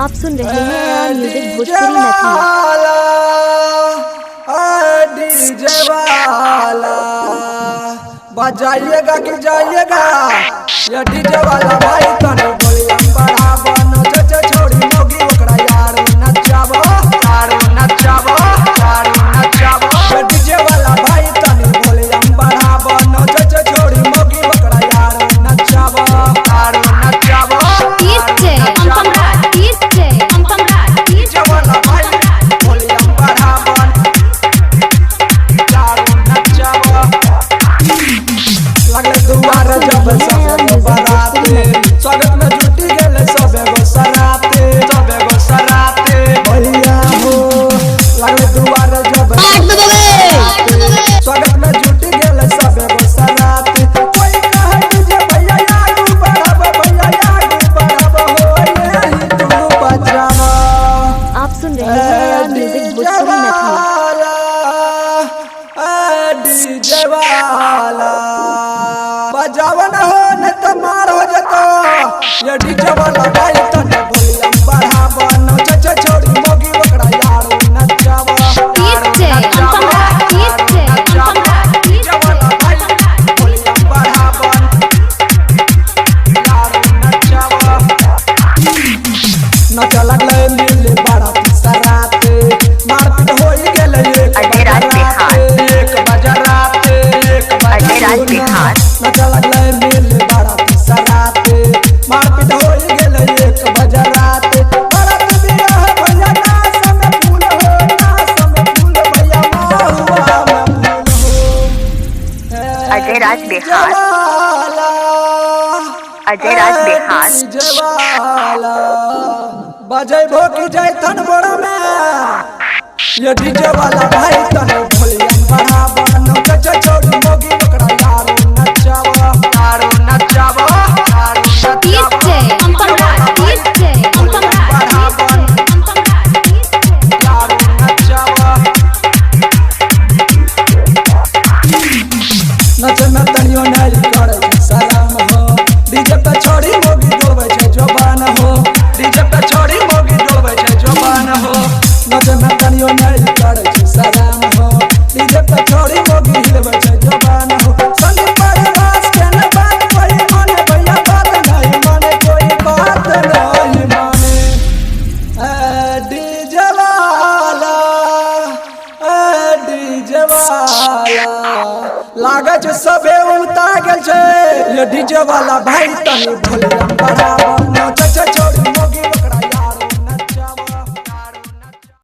आप सुन रहे हैं म्यूजिक भोजपुरी डीजे वाला बजाइएगा कि जाइएगा ये डीजे वाला भाई तने वॉल्यूम बढ़ावा नचे छोड़ी मोगी ओकरा यार नचावो ये डीजे वाला भाई तने वॉल्यूम बढ़ावा नचे छोड़ी मोगी ओकरा यार नचावो जब सब बराते स्वागत में जुटी गेले सबे गो सराते भैया हो लगले दुआर जब स्वागत में जुटी गेले सबे गो सराते कोई कहे तुझे भैया आगू बढ़ाबो हो यही तू बजावा। आप सुन रहे हैं म्यूजिक भोजपुरी डीजे वाला बजावन हो न तो मार हो जतो ये डीजे वाला भाई तने वॉल्यूम बढ़ावा नचे छोड़ी मोगी ओकरा यार नचावा डीजे वाला भाई वॉल्यूम बढ़ावा यार नचावा नचा लगले मिले बड़ा सराते मारपीट होई गेले एक बजे रात नचा लगले मिले बड़ा सराते मारपीट होई गेले 1 बजे रात बरात बियाह भैया नास में फूल भैया माहुआ में फूल हो अजय राज बिहार बजेबो की जाय थन बड़ा में ये डीजे वाला भाई तने वॉल्यूम बढ़ावा नचे छोड़ी मोगी ओकरा यार नचावा नचे में तनियो नहीं करे सलाम हो डीजे पे छोड़ी मोगी डोबे छै जवान हो डीजे पे छोड़ी मोगी डोबे छै जवान हो नचे में तनियो नहीं करे सलाम हो डीजे पे छोड़ी मोगी हिलबे छै जवान हो संग पर रास के न बात कोई माने भैया बात नहीं माने कोई बात नहीं माने डीजे वाला लागे छै सबे उता गेल छै ये डीजे वाला भाई तनी वॉल्यूम बढ़ावा